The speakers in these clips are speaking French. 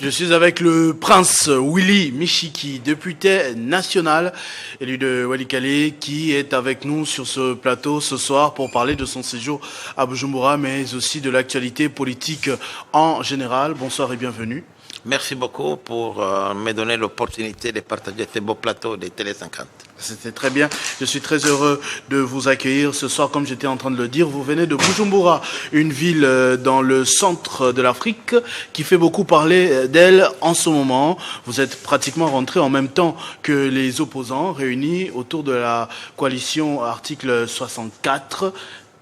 Je suis avec le prince Willy Michiki, député national, élu de Walikale, qui est avec nous sur ce plateau ce soir pour parler de son séjour à Bujumbura, mais aussi de l'actualité politique en général. Bonsoir et bienvenue. Merci beaucoup pour me donner l'opportunité de partager ce beau plateau de Télé 50. C'était très bien. Je suis très heureux de vous accueillir ce soir. Comme j'étais en train de le dire, vous venez de Bujumbura, une ville dans le centre de l'Afrique qui fait beaucoup parler d'elle en ce moment. Vous êtes pratiquement rentré en même temps que les opposants réunis autour de la coalition article 64.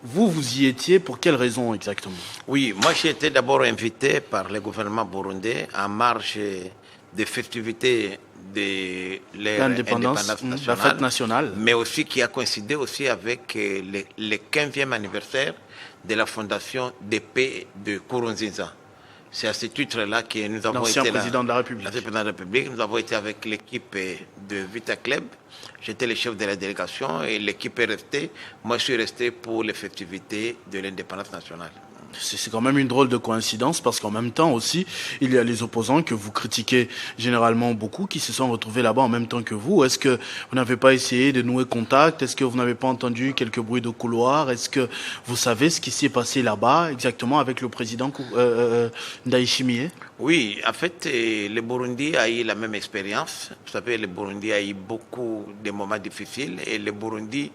Vous y étiez pour quelle raison exactement? Oui, moi j'ai été d'abord invité par le gouvernement burundais en marge des festivités de l'indépendance nationale, la fête nationale, mais aussi qui a coïncidé aussi avec le 15e anniversaire de la fondation de paix de Nkurunziza. C'est à ce titre-là que nous avons été président de la République. L'ancien président de la République. Nous avons été avec l'équipe de Vita Club. J'étais le chef de la délégation et l'équipe est restée. Moi, je suis resté pour les festivités de l'indépendance nationale. C'est quand même une drôle de coïncidence parce qu'en même temps aussi, il y a les opposants que vous critiquez généralement beaucoup qui se sont retrouvés là-bas en même temps que vous. Est-ce que vous n'avez pas essayé de nouer contact? Est-ce que vous n'avez pas entendu quelques bruits de couloir? Est-ce que vous savez ce qui s'est passé là-bas exactement avec le président Ndayishimiye? Oui, en fait, le Burundi a eu la même expérience. Vous savez, le Burundi a eu beaucoup de moments difficiles et le Burundi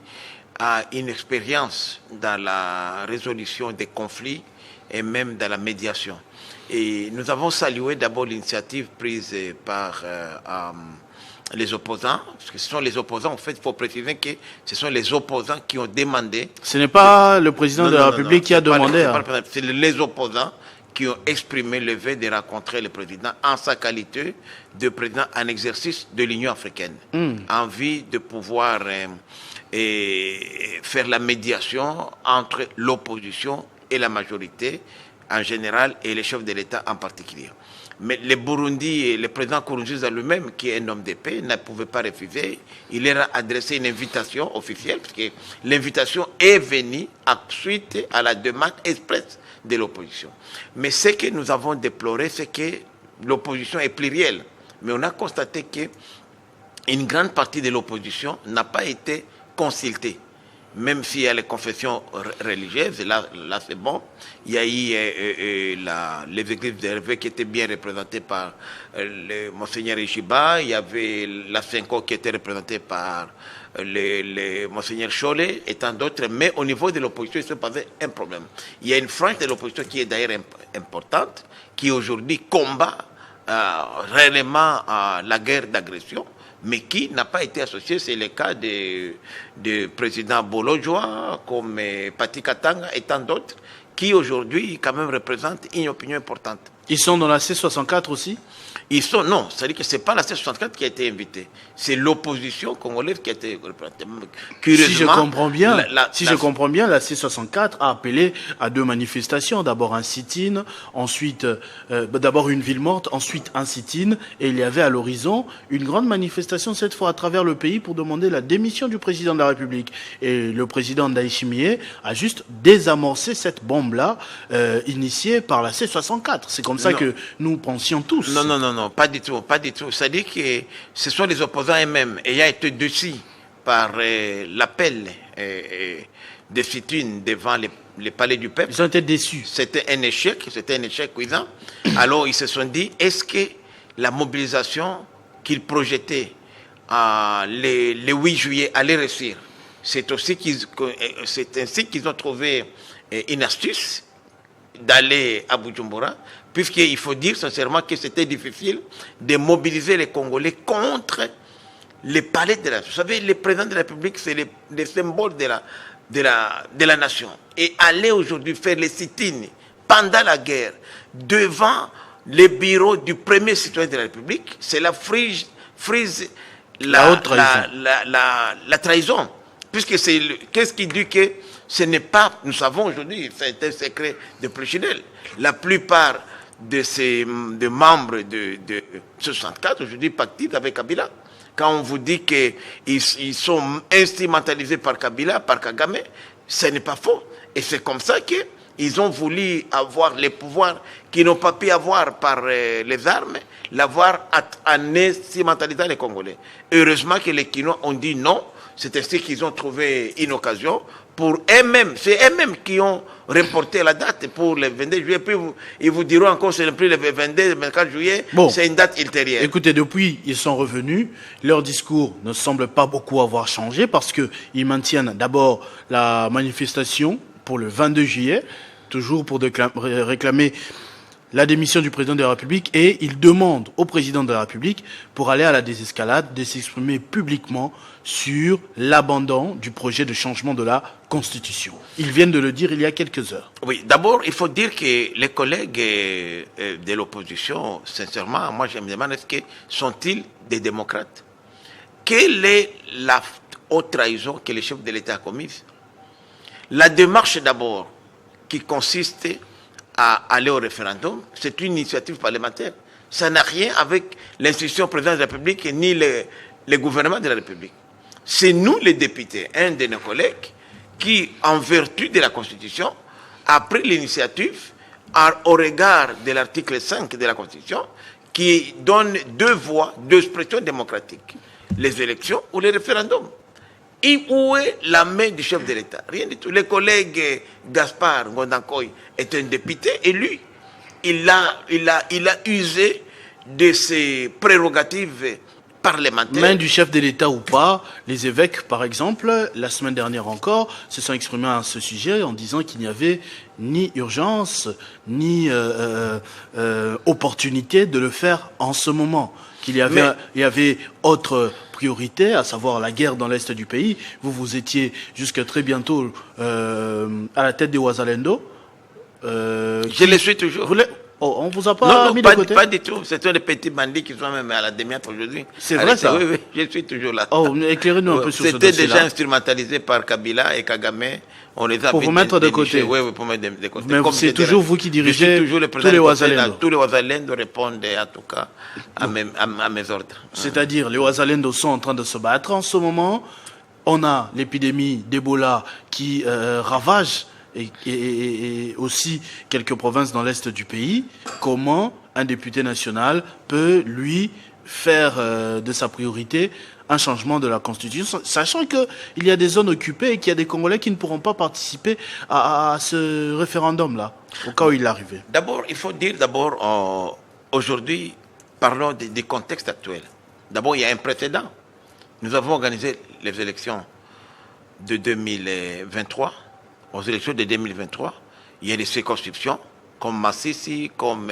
a une expérience dans la résolution des conflits et même dans la médiation. Et nous avons salué d'abord l'initiative prise par les opposants, parce que ce sont les opposants, en fait, il faut préciser que ce sont les opposants qui ont demandé... Ce n'est pas le président de la République qui a demandé. C'est les opposants qui ont exprimé le vœu de rencontrer le président en sa qualité de président en exercice de l'Union africaine, en vue de pouvoir... et faire la médiation entre l'opposition et la majorité en général et les chefs de l'État en particulier. Mais le Burundi et le président Nkurunziza lui-même, qui est un homme de paix, ne pouvait pas refuser. Il leur a adressé une invitation officielle, parce que l'invitation est venue suite à la demande expresse de l'opposition. Mais ce que nous avons déploré, c'est que l'opposition est plurielle. Mais on a constaté qu'une grande partie de l'opposition n'a pas été consulté, même s'il y a les confessions religieuses, là c'est bon. Il y a eu les églises d'Hervé qui étaient bien représentées par le Monseigneur Ishiba, il y avait la Senko qui était représentée par le Monseigneur Cholet et tant d'autres, mais au niveau de l'opposition, il se passait un problème. Il y a une frange de l'opposition qui est d'ailleurs importante, qui aujourd'hui combat réellement la guerre d'agression, mais qui n'a pas été associé. C'est le cas de président Bolojwa, comme Pati Katanga et tant d'autres, qui aujourd'hui quand même représentent une opinion importante. Ils sont dans la C64 aussi? Non, c'est-à-dire que ce n'est pas la C64 qui a été invitée, c'est l'opposition congolaise qui a été représentée. Si je comprends bien, la C64 a appelé à deux manifestations. D'abord un sit-in, ensuite d'abord une ville morte, ensuite un sit-in, et il y avait à l'horizon une grande manifestation cette fois à travers le pays pour demander la démission du président de la République. Et le président Ndayishimiye a juste désamorcé cette bombe-là initiée par la C64. C'est comme ça que nous pensions tous. Non, pas du tout, pas du tout. C'est-à-dire que ce sont les opposants eux-mêmes ayant été déçus par l'appel de sit-in devant les palais du peuple. Ils ont été déçus. C'était un échec cuisant. Alors ils se sont dit, est-ce que la mobilisation qu'ils projetaient le 8 juillet allait réussir? C'est ainsi qu'ils ont trouvé une astuce d'aller à Bujumbura, puisqu'il faut dire sincèrement que c'était difficile de mobiliser les Congolais contre les palais de la République. Vous savez, le président de la République, c'est le symbole de la nation. Et aller aujourd'hui faire les sit-ins pendant la guerre devant les bureaux du premier citoyen de la République, c'est la trahison. Puisque qu'est-ce qui dit que ce n'est pas, nous savons aujourd'hui, c'est un secret de Polichinelle, la plupart de membres de 64 aujourd'hui pactisent avec Kabila. Quand on vous dit qu'ils sont instrumentalisés par Kabila, par Kagame, ce n'est pas faux. Et c'est comme ça que ils ont voulu avoir les pouvoirs qu'ils n'ont pas pu avoir par les armes, l'avoir en instrumentalisant les Congolais. Heureusement que les Kinois ont dit non, c'est ainsi qu'ils ont trouvé une occasion pour eux-mêmes. C'est eux-mêmes qui ont reporté la date pour le 22 juillet. Puis ils vous diront encore que ce n'est plus le 22, le 24 juillet, c'est une date ultérieure. Écoutez, depuis, ils sont revenus. Leur discours ne semble pas beaucoup avoir changé parce qu'ils maintiennent d'abord la manifestation pour le 22 juillet, toujours pour réclamer la démission du président de la République, et ils demandent au président de la République, pour aller à la désescalade, de s'exprimer publiquement sur l'abandon du projet de changement de la Constitution. Ils viennent de le dire il y a quelques heures. Oui, d'abord, il faut dire que les collègues de l'opposition, sincèrement, moi je me demande, sont-ils des démocrates? Quelle est la haute trahison que le chef de l'État a commise? La démarche d'abord, qui consiste à aller au référendum, c'est une initiative parlementaire. Ça n'a rien avec l'institution présidente de la République ni le gouvernement de la République. C'est nous, les députés, un de nos collègues, qui, en vertu de la Constitution, a pris l'initiative au regard de l'article 5 de la Constitution, qui donne deux voies d'expression démocratique, les élections ou les référendums. Et où est la main du chef de l'État? Rien du tout. Le collègue Gaspard Ngondankoy est un député élu. Il a usé de ses prérogatives parlementaires. Main du chef de l'État ou pas, les évêques, par exemple, la semaine dernière encore, se sont exprimés à ce sujet en disant qu'il n'y avait ni urgence, ni opportunité de le faire en ce moment. Qu'il y avait autre priorité, à savoir la guerre dans l'est du pays. Vous étiez jusqu'à très bientôt à la tête des Ouazalendo. Je le suis toujours. On vous a pas mis de côté? Pas du tout. C'est un des petits bandits qui sont même à la demi-heure aujourd'hui. C'est vrai ça? Oui, je suis toujours là. Éclairez-nous un peu sur ce dossier-là. C'était déjà instrumentalisé par Kabila et Kagame. On les a pour vous mettre de côté. Oui, pour mettre de côté. Mais c'est toujours vous qui dirigez tous les Ouazalendo. Tous les Ouazalendo répondent en tout cas à mes ordres. C'est-à-dire, les Ouazalendo sont en train de se battre en ce moment. On a l'épidémie d'Ebola qui ravage et aussi quelques provinces dans l'est du pays. Comment un député national peut, lui, faire de sa priorité un changement de la Constitution, sachant qu'il y a des zones occupées et qu'il y a des Congolais qui ne pourront pas participer à ce référendum-là, au cas où il arrivait? D'abord, il faut dire aujourd'hui, parlons du contexte actuel. D'abord, il y a un précédent. Nous avons organisé les élections de 2023. Aux élections de 2023, il y a des circonscriptions comme Massissi, comme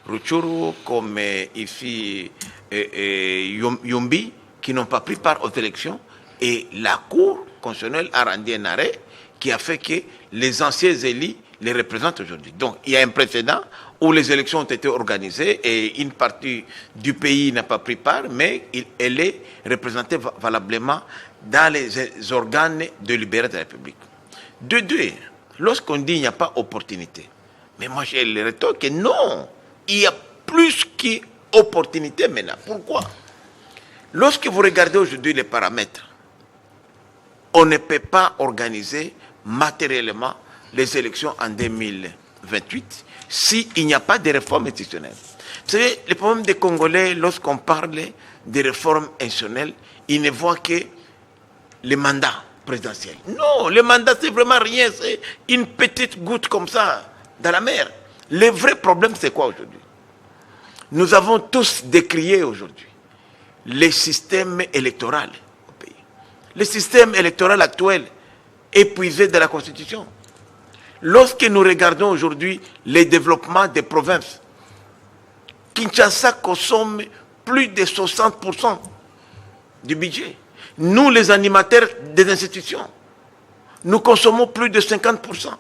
Rutshuru, comme ici Yumbi, qui n'ont pas pris part aux élections. Et la Cour constitutionnelle a rendu un arrêt qui a fait que les anciens élus les représentent aujourd'hui. Donc, il y a un précédent où les élections ont été organisées et une partie du pays n'a pas pris part, mais elle est représentée valablement dans les organes délibérés de la République. De deux, lorsqu'on dit qu'il n'y a pas opportunité, mais moi j'ai le retour que non, il y a plus qu'opportunité maintenant. Pourquoi? Lorsque vous regardez aujourd'hui les paramètres, on ne peut pas organiser matériellement les élections en 2028 s'il n'y a pas de réforme institutionnelle. Vous savez, le problème des Congolais, lorsqu'on parle de réformes institutionnelles, ils ne voient que les mandats présidentiels. Non, le mandat, c'est vraiment rien, c'est une petite goutte comme ça dans la mer. Le vrai problème, c'est quoi aujourd'hui? Nous avons tous décrié aujourd'hui le système électoral au pays. Le système électoral actuel épuisé de la Constitution. Lorsque nous regardons aujourd'hui les développements des provinces, Kinshasa consomme plus de 60% du budget. Nous, les animateurs des institutions, nous consommons plus de 50%.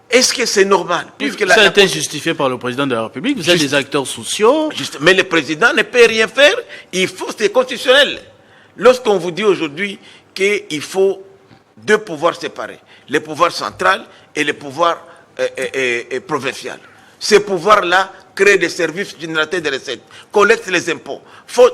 Est-ce que c'est normal? Ça a été justifié par le président de la République. Vous êtes des acteurs sociaux. Mais le président ne peut rien faire. Il faut, c'est constitutionnel. Lorsqu'on vous dit aujourd'hui qu'il faut deux pouvoirs séparés, le pouvoir central et le pouvoir provincial. Ces pouvoirs-là créent des services générateurs de recettes, collectent les impôts, font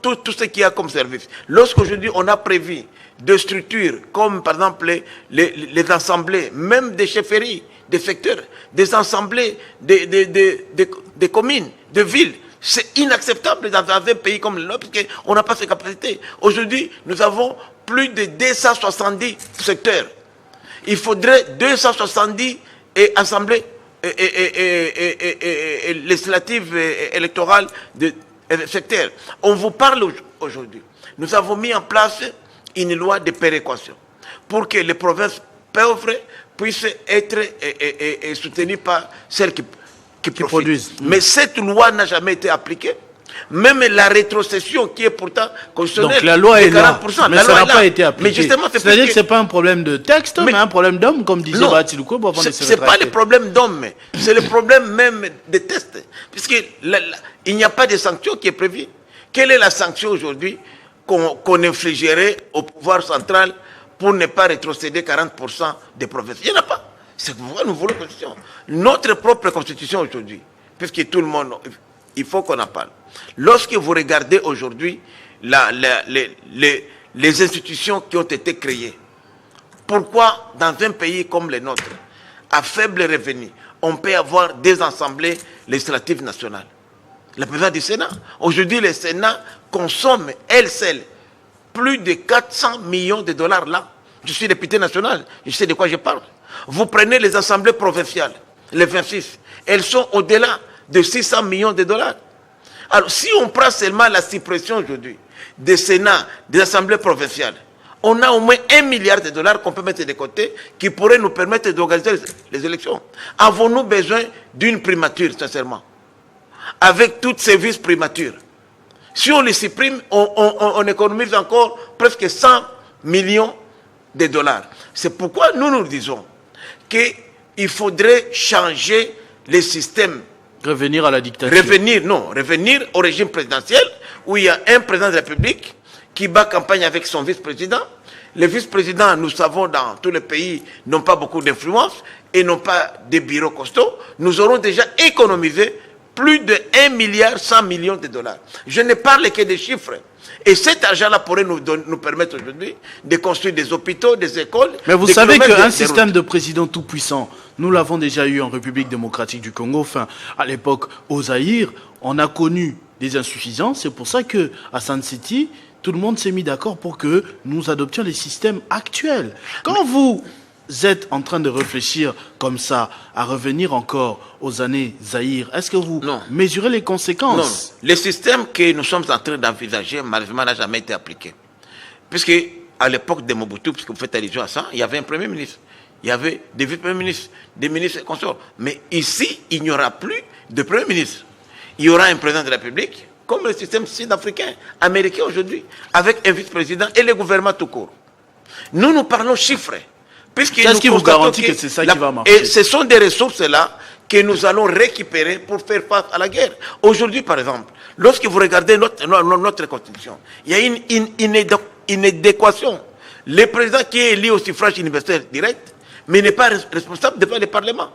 tout ce qu'il y a comme service. Lorsqu'aujourd'hui on a prévu de structures, comme par exemple les assemblées, même des chefferies, des secteurs, des assemblées des communes, de villes. C'est inacceptable dans un pays comme le nôtre, parce qu'on n'a pas ces capacités. Aujourd'hui, nous avons plus de 270 secteurs. Il faudrait 270 assemblées législatives et électorales de secteurs. On vous parle aujourd'hui. Nous avons mis en place une loi de péréquation pour que les provinces pauvres puissent être soutenues par celles qui produisent. Mais cette loi n'a jamais été appliquée. Même la rétrocession qui est pourtant constitutionnelle. Donc la loi est là, mais ça n'a pas été appliqué. C'est-à-dire que ce n'est pas un problème de texte, mais un problème d'homme, comme disait Batilouko. Ce n'est pas le problème d'homme, c'est le problème même des tests. Puisqu'il n'y a pas de sanction qui est prévue. Quelle est la sanction aujourd'hui qu'on infligerait au pouvoir central pour ne pas rétrocéder 40% des provinces? Il n'y en a pas. C'est pourquoi nous voulons la constitution. Notre propre constitution aujourd'hui, puisque tout le monde, il faut qu'on en parle. Lorsque vous regardez aujourd'hui les institutions qui ont été créées, pourquoi dans un pays comme le nôtre, à faible revenu, on peut avoir des assemblées législatives nationales? Le président du Sénat, aujourd'hui le Sénat consomme, elle seule, plus de 400 millions de dollars là. Je suis député national, je sais de quoi je parle. Vous prenez les assemblées provinciales, les 26, elles sont au-delà de 600 millions de dollars. Alors, si on prend seulement la suppression aujourd'hui des Sénats, des assemblées provinciales, on a au moins 1 milliard de dollars qu'on peut mettre de côté qui pourrait nous permettre d'organiser les élections. Avons-nous besoin d'une primature, sincèrement? Avec toutes ces vices primatures. Si on les supprime, on économise encore presque 100 millions de dollars. C'est pourquoi nous disons qu'il faudrait changer les systèmes. Revenir à la dictature. Revenir au régime présidentiel où il y a un président de la République qui bat campagne avec son vice-président. Les vice-présidents, nous savons, dans tous les pays, n'ont pas beaucoup d'influence et n'ont pas de bureaux costauds. Nous aurons déjà économisé plus de 1 milliard 100 millions de dollars. Je ne parle que des chiffres. Et cet argent-là pourrait nous permettre aujourd'hui de construire des hôpitaux, des écoles. Mais vous savez qu'un système de président tout-puissant, nous l'avons déjà eu en République démocratique du Congo. Enfin, à l'époque, au Zaïre, on a connu des insuffisances. C'est pour ça qu'à Sun City, tout le monde s'est mis d'accord pour que nous adoptions les systèmes actuels. Quand vous êtes en train de réfléchir comme ça, à revenir encore aux années Zaïre, est-ce que vous mesurez les conséquences? Non. Le système que nous sommes en train d'envisager, malheureusement, n'a jamais été appliqué. Puisque, à l'époque de Mobutu, puisque vous faites allusion à ça, il y avait un premier ministre, il y avait des vice-premiers ministres, des ministres et consorts. Mais ici, il n'y aura plus de premier ministre. Il y aura un président de la République, comme le système sud-africain, américain aujourd'hui, avec un vice-président et le gouvernement tout court. Nous parlons chiffres. Qu'est-ce qui vous garantit que c'est ça qui va marcher? Et ce sont des ressources-là que nous allons récupérer pour faire face à la guerre. Aujourd'hui, par exemple, lorsque vous regardez notre constitution, il y a une inadéquation. Le président qui est élu au suffrage universel direct, mais n'est pas responsable devant le Parlement.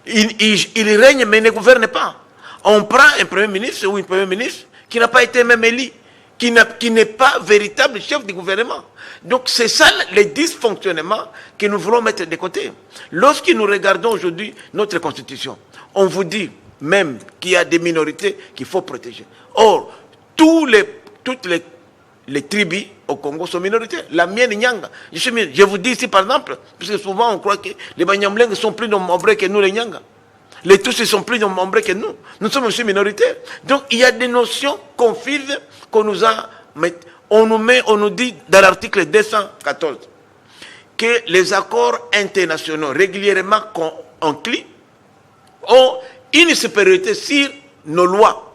Il règne, mais ne gouverne pas. On prend un premier ministre ou une première ministre qui n'a pas été même élu, qui n'est pas véritable chef du gouvernement. Donc c'est ça les dysfonctionnements que nous voulons mettre de côté. Lorsque nous regardons aujourd'hui notre constitution, on vous dit même qu'il y a des minorités qu'il faut protéger. Or, toutes les tribus au Congo sont minoritaires. La mienne, Nyanga. Je vous dis ici par exemple, parce que souvent on croit que les Banyamulenge sont plus nombreux que nous les Nyanga. Les Tutsis sont plus nombreux que nous. Nous sommes aussi minoritaires. Donc il y a des notions confuses qu'on nous a... On nous dit dans l'article 214 que les accords internationaux régulièrement conclus ont une supériorité sur nos lois.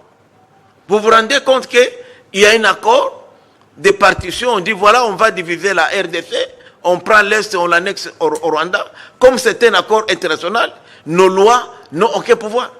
Vous vous rendez compte qu'il y a un accord de partition, on dit voilà, on va diviser la RDC, on prend l'Est et on l'annexe au Rwanda. Comme c'est un accord international, nos lois n'ont aucun pouvoir.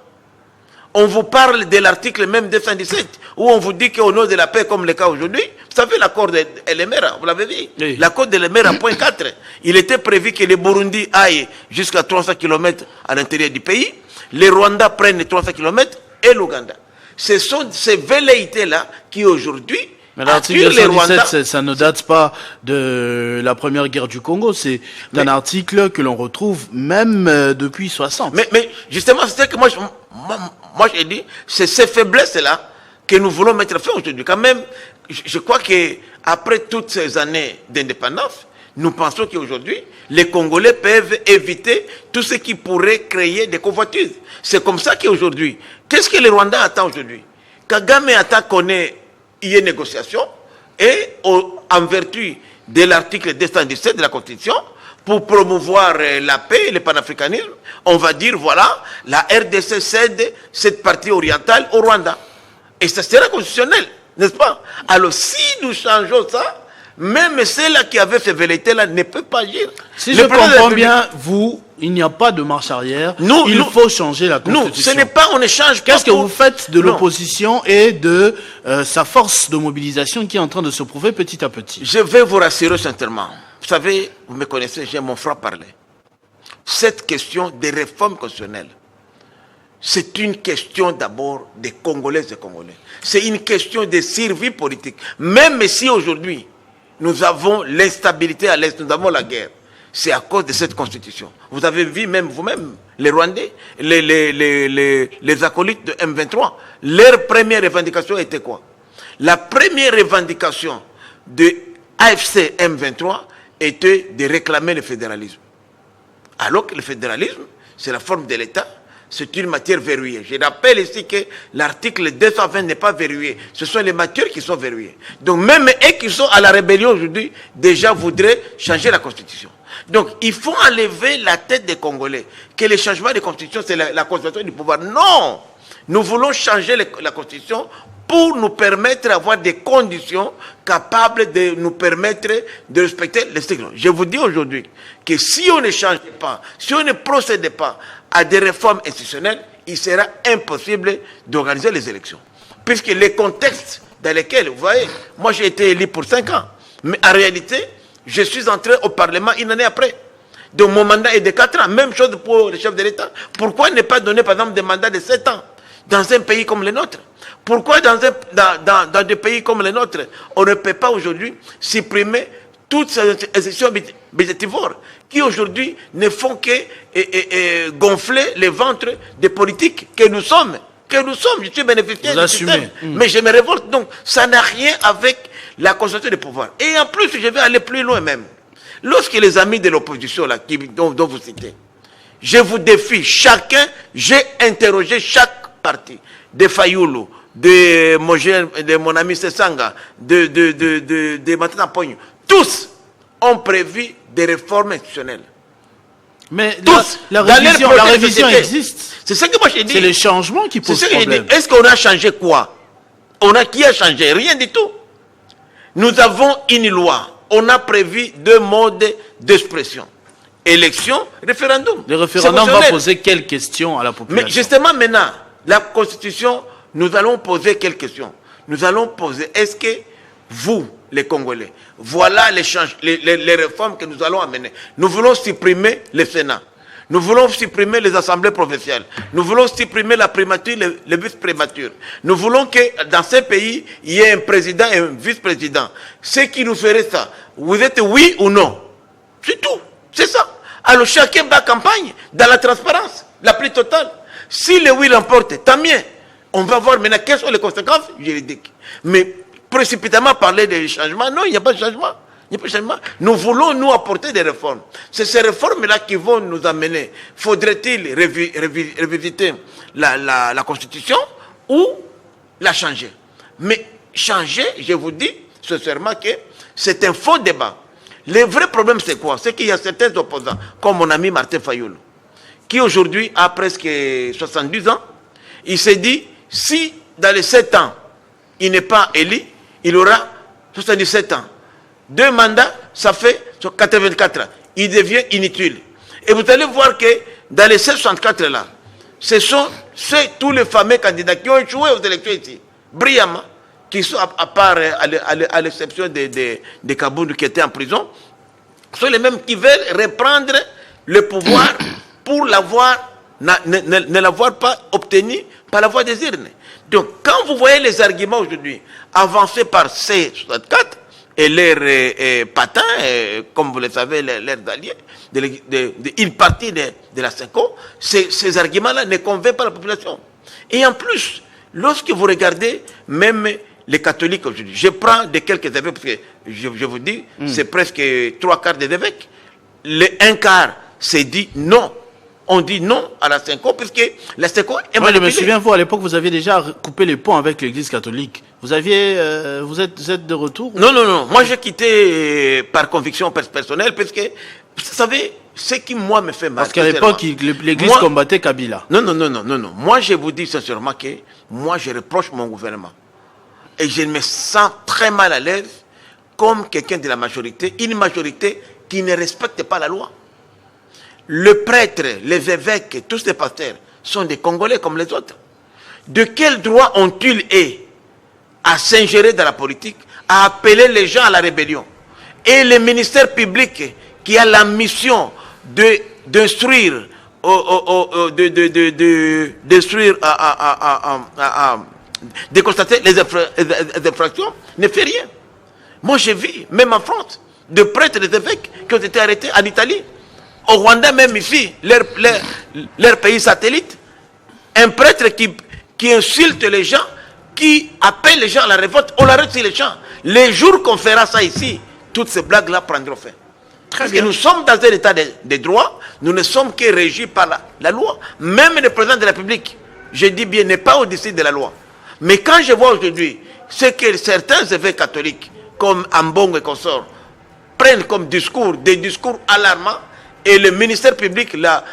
On vous parle de l'article même 217, où on vous dit qu'au nom de la paix, comme le cas aujourd'hui, vous savez l'accord de Elemera, vous l'avez dit, oui. L'accord de Elemera, point 4, il était prévu que le Burundi aille jusqu'à 300 km à l'intérieur du pays, les Rwandais prennent 300 km et l'Ouganda. Ce sont ces velléités-là qui aujourd'hui Mais l'article 217, ça ne date pas de la première guerre du Congo. C'est un article que l'on retrouve même depuis 60. Mais justement, c'est que moi j'ai dit, c'est ces faiblesses-là que nous voulons mettre fin aujourd'hui. Quand même, je crois qu'après toutes ces années d'indépendance, nous pensons qu'aujourd'hui, les Congolais peuvent éviter tout ce qui pourrait créer des convoitises. C'est comme ça qu'aujourd'hui, qu'est-ce que le Rwanda attend aujourd'hui? Kagame attend qu'on ait une négociation et en vertu de l'article 217 de la Constitution, pour promouvoir la paix et le panafricanisme, on va dire, voilà, la RDC cède cette partie orientale au Rwanda. Et ça sera constitutionnel, n'est-ce pas? Alors si nous changeons ça, même ceux-là qui avaient fait velléité-là ne peut pas agir. Si je comprends bien, il n'y a pas de marche arrière. Il faut changer la Constitution. Ce n'est pas, on ne change pas. Qu'est-ce que vous faites de l'opposition et de sa force de mobilisation qui est en train de se prouver petit à petit? Je vais vous rassurer sincèrement. Vous savez, vous me connaissez, j'ai mon frère parler. Cette question des réformes constitutionnelles, c'est une question d'abord des Congolaises et Congolais. C'est une question de survie politique. Même si aujourd'hui, nous avons l'instabilité à l'Est, nous avons la guerre. C'est à cause de cette constitution. Vous avez vu même vous-même, les Rwandais, les acolytes de M23, leur première revendication était quoi? La première revendication de AFC M23 était de réclamer le fédéralisme. Alors que le fédéralisme, c'est la forme de l'État, c'est une matière verrouillée. Je rappelle ici que l'article 220 n'est pas verrouillé. Ce sont les matières qui sont verrouillées. Donc même eux qui sont à la rébellion aujourd'hui, déjà voudraient changer la Constitution. Donc il faut enlever la tête des Congolais que les changements de Constitution, c'est la concentration du pouvoir. Non! Nous voulons changer la Constitution pour nous permettre d'avoir des conditions capables de nous permettre de respecter les cycles. Je vous dis aujourd'hui que si on ne change pas, si on ne procède pas à des réformes institutionnelles, il sera impossible d'organiser les élections. Puisque les contextes dans lesquels, vous voyez, moi j'ai été élu pour 5 ans, mais en réalité, je suis entré au Parlement une année après. Donc mon mandat est de 4 ans. Même chose pour le chef de l'État. Pourquoi ne pas donner par exemple des mandats de 7 ans dans un pays comme le nôtre? Pourquoi dans des pays comme le nôtre, on ne peut pas aujourd'hui supprimer toutes ces institutions budgétivores qui aujourd'hui ne font que gonfler les ventres des politiques que nous sommes. Je suis bénéficiaire du système, mais je me révolte. Donc ça n'a rien avec la concentration des pouvoirs. Et en plus, je vais aller plus loin même. Lorsque les amis de l'opposition là, dont vous citez, je vous défie, j'ai interrogé chaque parti, de Fayoulou, de mon ami Sessanga, de Matana Pogno, tous ont prévu des réformes institutionnelles. Mais la révision existe. C'est ce que moi j'ai dit. C'est les changements qui posent problème. Est-ce qu'on a changé quoi? Qui a changé? Rien du tout. Nous avons une loi. On a prévu 2 modes d'expression. Élection, référendum. Le référendum va poser quelles questions à la population? Mais justement maintenant, la Constitution, nous allons poser quelles questions? Nous allons poser, est-ce que vous, les Congolais, voilà les réformes que nous allons amener. Nous voulons supprimer le Sénat. Nous voulons supprimer les assemblées provinciales. Nous voulons supprimer la primature, les vice-primatures. Nous voulons que dans ces pays, il y ait un président et un vice-président. Ce qui nous ferait ça, vous êtes oui ou non? C'est tout. C'est ça. Alors chacun bat campagne dans la transparence la plus totale. Si le oui l'emporte, tant mieux. On va voir maintenant quelles sont les conséquences juridiques. Mais précipitamment parler des changements, non, il n'y a pas de changement. Nous voulons nous apporter des réformes. C'est ces réformes-là qui vont nous amener. Faudrait-il revisiter la Constitution ou la changer? Mais changer, je vous dis sincèrement que c'est un faux débat. Le vrai problème, c'est quoi? C'est qu'il y a certains opposants, comme mon ami Martin Fayoulou, qui aujourd'hui a presque 70 ans. Il s'est dit, si dans les 7 ans, il n'est pas élu, il aura 77 ans. 2 mandats, ça fait 84 ans. Il devient inutile. Et vous allez voir que dans les 64 là, ce sont tous les fameux candidats qui ont échoué aux élections ici, brillamment, qui sont, à part à l'exception de Kaboundou qui était en prison, sont les mêmes qui veulent reprendre le pouvoir pour ne l'avoir pas obtenu par la voie des urnes. Donc, quand vous voyez les arguments aujourd'hui avancés par C64 et leurs patins, comme vous le savez, leurs alliés, une partie de la CENCO, ces arguments-là ne convainquent pas la population. Et en plus, lorsque vous regardez même les catholiques aujourd'hui, je prends de quelques évêques, parce que je vous dis, c'est presque 3/4 des évêques. Un quart s'est dit non. On dit non à la CENCO, puisque la CENCO est manipulée. Je me souviens, vous, à l'époque, vous aviez déjà coupé les ponts avec l'Église catholique. Vous êtes de retour? Non. Moi, j'ai quitté par conviction personnelle, parce que, vous savez, ce qui, moi, me fait mal. Parce qu'à l'époque, l'Église combattait Kabila. Non. Moi, je vous dis sincèrement que moi, je reproche mon gouvernement. Et je me sens très mal à l'aise comme quelqu'un de la majorité, une majorité qui ne respecte pas la loi. Le prêtre, les évêques, tous les pasteurs sont des Congolais comme les autres. De quel droit ont-ils à s'ingérer dans la politique, à appeler les gens à la rébellion? Et le ministère public qui a la mission d'instruire, de constater les infractions, ne fait rien. Moi, j'ai vu, même en France, de prêtres et des évêques qui ont été arrêtés en Italie. Au Rwanda, même ici, leur pays satellite, un prêtre qui insulte les gens, qui appelle les gens à la révolte, on l'arrête sur les champs. Les jours qu'on fera ça ici, toutes ces blagues-là prendront fin. Parce que nous sommes dans un état de droit, nous ne sommes que régis par la loi. Même le président de la République, je dis bien, n'est pas au-dessus de la loi. Mais quand je vois aujourd'hui ce que certains évêques catholiques, comme Ambongo et consorts, prennent comme discours, des discours alarmants, et le ministère public, la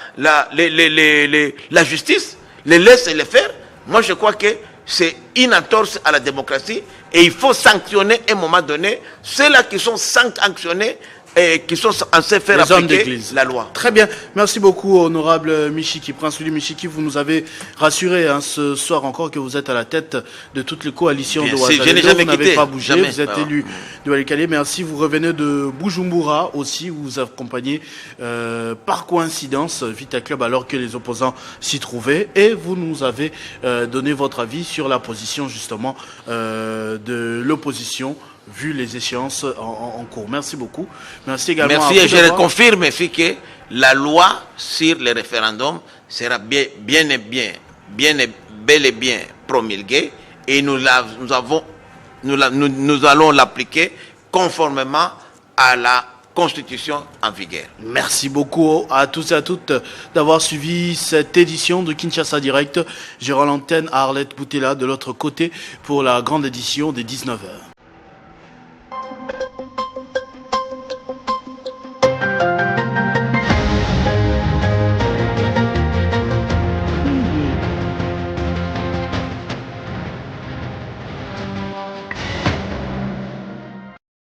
justice, les laisse les faire, moi je crois que c'est une entorse à la démocratie et il faut sanctionner à un moment donné ceux-là qui sont sanctionnés et qui sont censés faire appliquer la loi. Très bien. Merci beaucoup, honorable Michiki. Prince Louis Michiki, vous nous avez rassuré ce soir encore que vous êtes à la tête de toutes les coalitions de Ouagadougou. Vous n'avez pas bougé, vous êtes élu de Walikale. Merci. Vous revenez de Bujumbura aussi. Vous vous accompagnez par coïncidence Vita Club alors que les opposants s'y trouvaient. Et vous nous avez donné votre avis sur la position justement de l'opposition vu les échéances en cours. Merci beaucoup. Merci également. Merci, et je confirme que la loi sur le référendum sera bel et bien promulguée et nous allons l'appliquer conformément à la Constitution en vigueur. Merci beaucoup à tous et à toutes d'avoir suivi cette édition de Kinshasa Direct. Je rends l'antenne à Arlette Boutella de l'autre côté pour la grande édition des 19h.